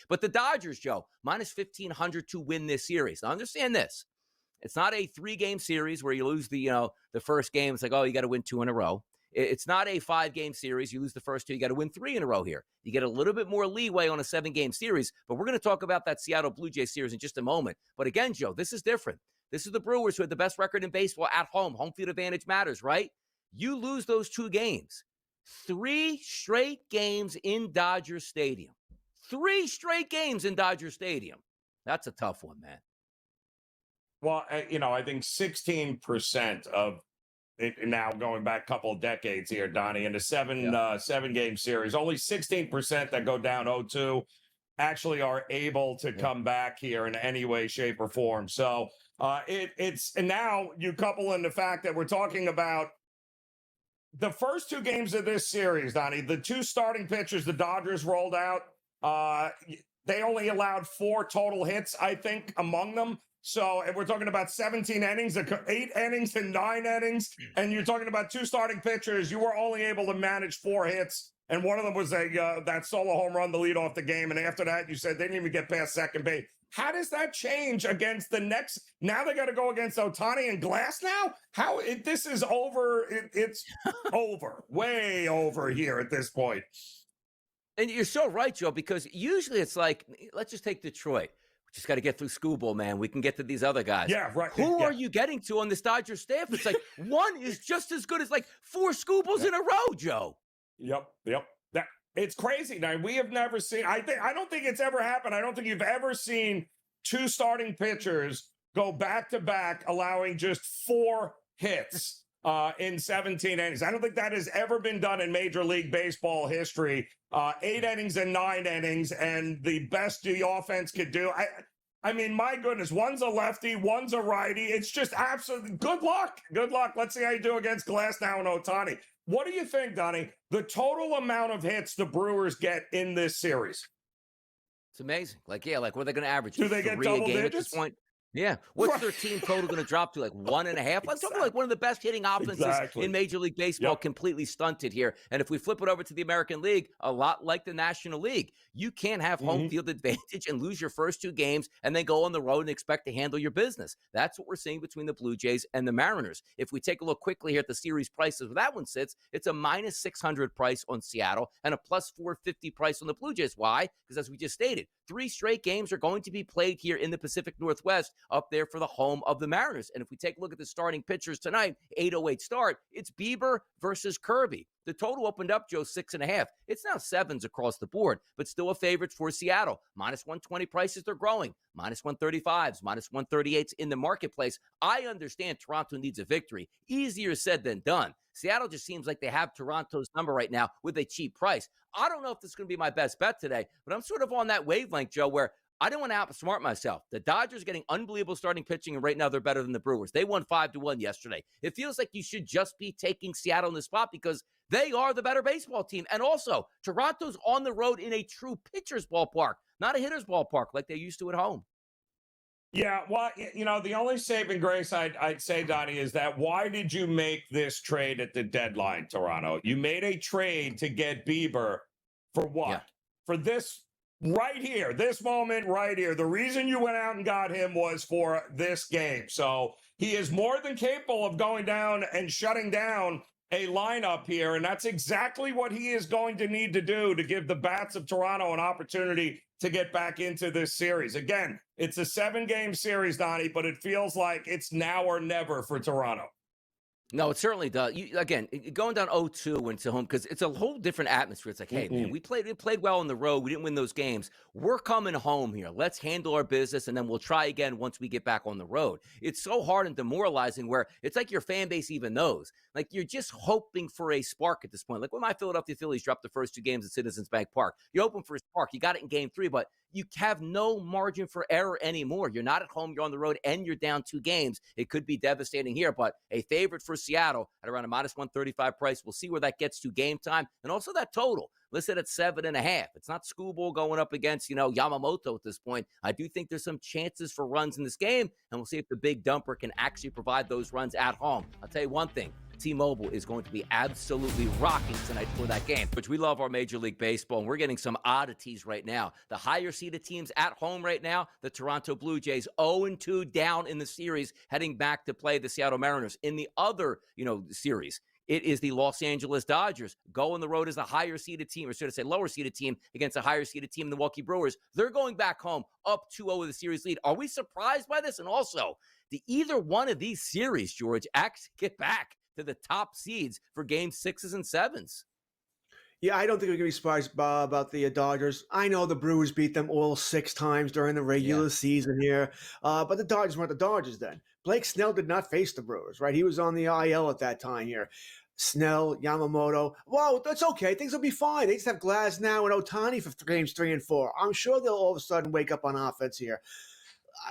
But the Dodgers, Joe, minus 1,500 to win this series. Now, understand this. It's not a 3-game series where you lose the first game. It's like, oh, you got to win 2 in a row. It's not a 5-game series. You lose the first 2, you got to win 3 in a row here. You get a little bit more leeway on a 7-game series, but we're going to talk about that Seattle Blue Jays series in just a moment. But again, Joe, this is different. This is the Brewers who had the best record in baseball at home. Home field advantage matters, right? You lose those 2 games. 3 straight games in Dodger Stadium. 3 straight games in Dodger Stadium. That's a tough one, man. Well, I think 16% of it, now going back a couple of decades here, Donnie, in a 7-game series, only 16% that go down 0-2 actually are able to come back here in any way, shape, or form. So and now you couple in the fact that we're talking about the first 2 games of this series, Donnie, the 2 starting pitchers the Dodgers rolled out, they only allowed 4 total hits, I think, among them. So if we're talking about 17 innings, 8 innings and 9 innings, and you're talking about 2 starting pitchers, you were only able to manage 4 hits. And one of them was that solo home run to lead off the game. And after that, you said they didn't even get past second base. How does that change against the next? Now they got to go against Ohtani and Glass now? This is over. It's over, way over here at this point. And you're so right, Joe, because usually it's like, let's just take Detroit. We just got to get through Skubal, man. We can get to these other guys. Yeah, right. Who are you getting to on this Dodgers staff? It's like one is just as good as like 4 Skubals in a row, Joe. Yep. It's crazy. Now, we have never seen, I don't think it's ever happened. I don't think you've ever seen 2 starting pitchers go back-to-back, allowing just 4 hits in 17 innings. I don't think that has ever been done in Major League Baseball history. 8 innings and 9 innings, and the best the offense could do. I mean, my goodness, one's a lefty, one's a righty. It's just absolutely good luck. Good luck. Let's see how you do against Glass now and Ohtani. What do you think, Donnie? The total amount of hits the Brewers get in this series? It's amazing. Like what are they going to average? Do they get double digits at this point? Yeah. What's their team total going to drop to? Like 1.5? Let's talk about like one of the best hitting offenses in Major League Baseball, completely stunted here. And if we flip it over to the American League, a lot like the National League, you can't have home field advantage and lose your first 2 games and then go on the road and expect to handle your business. That's what we're seeing between the Blue Jays and the Mariners. If we take a look quickly here at the series prices where that one sits, it's a minus 600 price on Seattle and a plus 450 price on the Blue Jays. Why? Because as we just stated, 3 straight games are going to be played here in the Pacific Northwest up there for the home of the Mariners. And if we take a look at the starting pitchers tonight, 8:08 start, it's Bieber versus Kirby. The total opened up, Joe, 6.5. It's now 7s across the board, but still a favorite for Seattle. Minus 120 prices, they're growing. Minus 135s, minus 138s in the marketplace. I understand Toronto needs a victory. Easier said than done. Seattle just seems like they have Toronto's number right now with a cheap price. I don't know if this is going to be my best bet today, but I'm sort of on that wavelength, Joe, where I don't want to outsmart myself. The Dodgers are getting unbelievable starting pitching, and right now they're better than the Brewers. They won 5-1 yesterday. It feels like you should just be taking Seattle in the spot because they are the better baseball team. And also, Toronto's on the road in a true pitcher's ballpark, not a hitter's ballpark like they used to at home. Yeah, well, the only saving grace I'd say, Donnie, is that why did you make this trade at the deadline, Toronto? You made a trade to get Bieber for what? Yeah. For this right here, this moment right here. The reason you went out and got him was for this game. So he is more than capable of going down and shutting down a lineup here, and that's exactly what he is going to need to do to give the Bats of Toronto an opportunity to get back into this series. Again, it's a 7-game series, Donnie, but it feels like it's now or never for Toronto. No, it certainly does. Again, going down 0-2 into home, because it's a whole different atmosphere. It's like, hey, man, we played well on the road. We didn't win those games. We're coming home here. Let's handle our business, and then we'll try again once we get back on the road. It's so hard and demoralizing where it's like your fan base even knows. Like, you're just hoping for a spark at this point. Like when my Philadelphia Phillies dropped the first 2 games at Citizens Bank Park. You're hoping for a spark. You got it in game 3, but you have no margin for error anymore. You're not at home, you're on the road, and you're down 2 games. It could be devastating here, but a favorite for Seattle at around a minus 135 price. We'll see where that gets to game time. And also that total, listed at 7.5. It's not Skubal going up against, Yamamoto at this point. I do think there's some chances for runs in this game, and we'll see if the big dumper can actually provide those runs at home. I'll tell you one thing. T-Mobile is going to be absolutely rocking tonight for that game, which we love our Major League Baseball, and we're getting some oddities right now. The higher-seeded teams at home right now, the Toronto Blue Jays 0-2 down in the series, heading back to play the Seattle Mariners. In the other, series, it is the Los Angeles Dodgers go on the road as a higher-seeded team, or should I say lower-seeded team, against a higher-seeded team, the Milwaukee Brewers. They're going back home up 2-0 with the series lead. Are we surprised by this? And also, do either one of these series, George, actually get back to the top seeds for game 6s and 7s? Yeah, I don't think we're going to be surprised about the Dodgers. I know the Brewers beat them all 6 times during the regular season here, but the Dodgers weren't the Dodgers then. Blake Snell did not face the Brewers, right? He was on the IL at that time here. Snell, Yamamoto. Well, that's okay. Things will be fine. They just have Glasnow and Ohtani for games 3 and 4. I'm sure they'll all of a sudden wake up on offense here.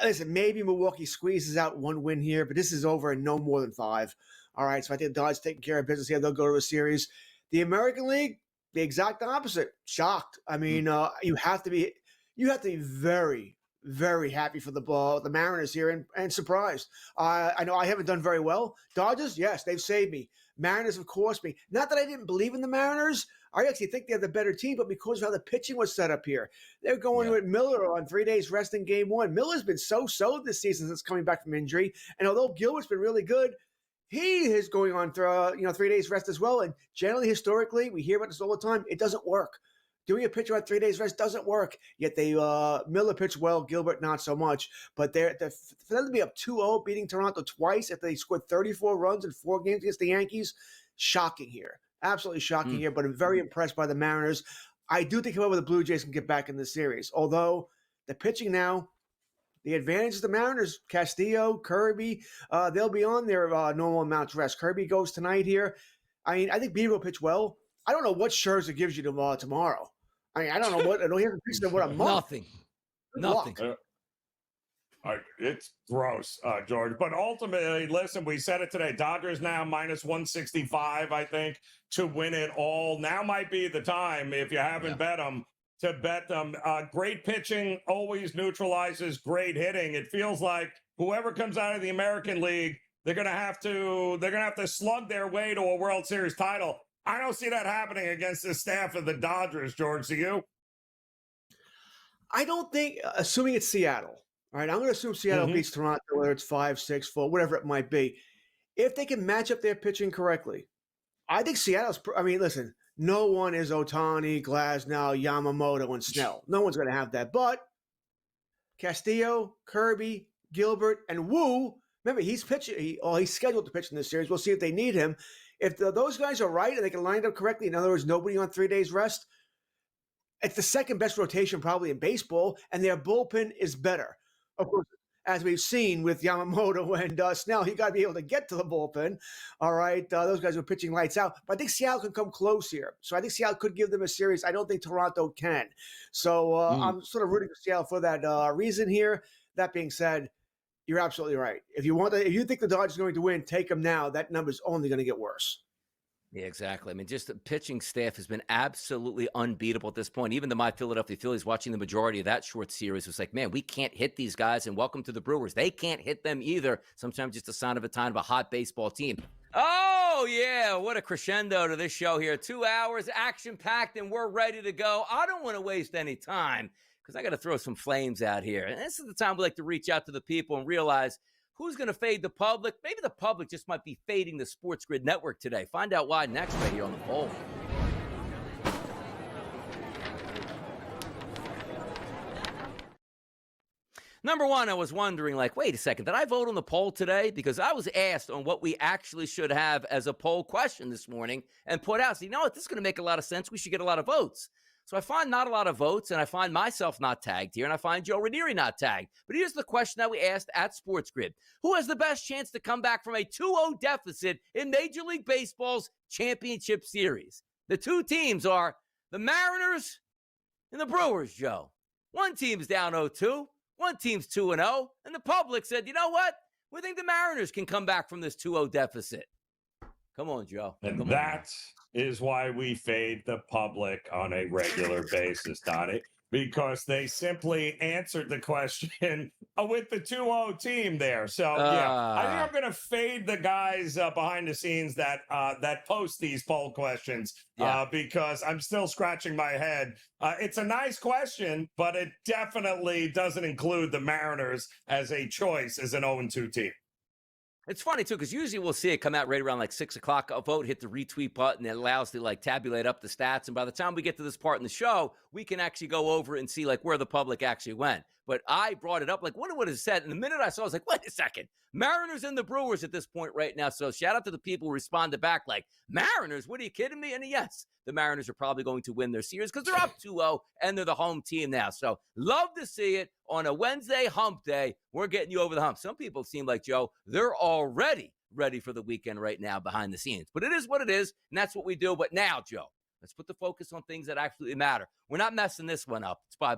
Listen, maybe Milwaukee squeezes out 1 win here, but this is over in no more than 5. All right, so I think the Dodgers taking care of business here. They'll go to a series. The American League, the exact opposite. Shocked. I mean, you have to be very, very happy for the Mariners here and surprised. I know I haven't done very well. Dodgers, yes, they've saved me. Mariners have cost me. Not that I didn't believe in the Mariners. I actually think they're the better team, but because of how the pitching was set up here. They're going with Miller on 3 days rest in game 1. Miller's been so-so this season since coming back from injury. And although Gilbert's been really good, he is going on 3 days rest as well. And generally, historically, we hear about this all the time. It doesn't work. Doing a pitcher on 3 days rest doesn't work. Yet Miller pitched well, Gilbert not so much. But for them to be up 2-0, beating Toronto twice after they scored 34 runs in 4 games against the Yankees, shocking here. Absolutely shocking here, but I'm very impressed by the Mariners. I do think, however, the Blue Jays can get back in the series. Although the pitching now, the advantage is the Mariners. Castillo, Kirby, they'll be on their normal amounts rest. Kirby goes tonight here. I mean, I think Bieber will pitch well. I don't know what Scherzer gives you tomorrow. I mean, I don't know what. I don't hear what a month. Nothing. It's gross, George. But ultimately, listen, we said it today. Dodgers now minus 165, I think, to win it all. Now might be the time, if you haven't bet them, to bet them. Great pitching always neutralizes great hitting. It feels like whoever comes out of the American League, they're gonna have to slug their way to a World Series title. I don't see that happening against the staff of the Dodgers, George. Do you? I don't think, assuming it's Seattle. All right, I'm going to assume Seattle beats Toronto, whether it's 5-6-4, whatever it might be. If they can match up their pitching correctly, I think Seattle's. I mean, listen, no one is Ohtani, Glasnow, Yamamoto, and Snell. No one's going to have that. But Castillo, Kirby, Gilbert, and Wu. Remember, he's pitching. He's scheduled to pitch in this series. We'll see if they need him. If those guys are right and they can line up correctly, in other words, nobody on 3 days rest, it's the second best rotation probably in baseball, and their bullpen is better. Of course, as we've seen with Yamamoto and Snell, you got to be able to get to the bullpen. All right, those guys are pitching lights out. But I think Seattle can come close here. So I think Seattle could give them a series. I don't think Toronto can. So I'm sort of rooting for Seattle for that reason here. That being said, you're absolutely right. If you think the Dodgers are going to win, take them now. That number's only going to get worse. Yeah, exactly. I mean, just the pitching staff has been absolutely unbeatable at this point. Even my Philadelphia Phillies, watching the majority of that short series, was like, man, we can't hit these guys, and welcome to the Brewers. They can't hit them either. Sometimes just a sign of a time of a hot baseball team. Oh, yeah, what a crescendo to this show here. 2 hours, action-packed, and we're ready to go. I don't want to waste any time because I got to throw some flames out here. And this is the time we like to reach out to the people and realize who's going to fade the public? Maybe the public just might be fading the Sports Grid Network today. Find out why next right here on the poll. Number one, I was wondering, wait a second, did I vote on the poll today? Because I was asked on what we actually should have as a poll question this morning and put out. So, you know what? This is going to make a lot of sense. We should get a lot of votes. So I find not a lot of votes, and I find myself not tagged here, and I find Joe Ranieri not tagged. But here's the question that we asked at Sports Grid. Who has the best chance to come back from a 2-0 deficit in Major League Baseball's championship series? The two teams are the Mariners and the Brewers, Joe. One team's down 0-2, one team's 2-0, and the public said, you know what? We think the Mariners can come back from this 2-0 deficit. Come on, Joe. And that is why we fade the public on a regular basis, Donny, because they simply answered the question with the 2-0 team there. So yeah, I think I'm going to fade the guys behind the scenes that post these poll questions because I'm still scratching my head. It's a nice question, but it definitely doesn't include the Mariners as a choice as an 0-2 team. It's funny, too, because usually we'll see it come out right around like 6 o'clock. A vote, hit the retweet button. It allows to like tabulate up the stats. And by the time we get to this part in the show, we can actually go over and see like where the public actually went. But I brought it up, like, what would it said? And the minute I saw it, I was like, wait a second. Mariners and the Brewers at this point right now. So shout out to the people who responded back like, Mariners? What are you kidding me? And yes, the Mariners are probably going to win their series because they're up 2-0 and they're the home team now. So love to see it on a Wednesday hump day. We're getting you over the hump. Some people seem like, Joe, they're already ready for the weekend right now behind the scenes. But it is what it is, and that's what we do. But now, Joe, let's put the focus on things that absolutely matter. We're not messing this one up. It's bye.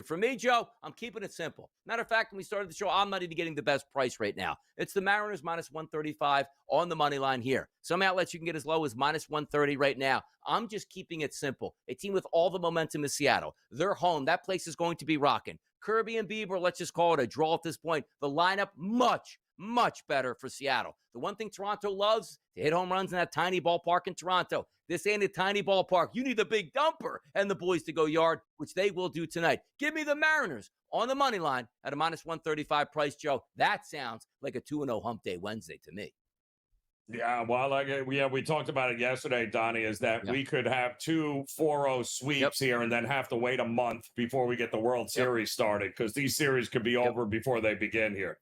For me, Joe, I'm keeping it simple. Matter of fact, when we started the show, I'm not even getting the best price right now. It's the Mariners minus 135 on the money line here. Some outlets you can get as low as minus 130 right now. I'm just keeping it simple. A team with all the momentum is Seattle. They're home. That place is going to be rocking. Kirby and Bieber, let's just call it a draw at this point. The lineup, much better for Seattle. The one thing Toronto loves, to hit home runs in that tiny ballpark in Toronto. This ain't a tiny ballpark. You need the big dumper and the boys to go yard, which they will do tonight. Give me the Mariners on the money line at a minus 135 price, Joe. That sounds like a 2-0 hump day Wednesday to me. Yeah, well, we talked about it yesterday, Donnie, is that we could have 2 4-0 sweeps here and then have to wait a month before we get the World Series started because these series could be over before they begin here.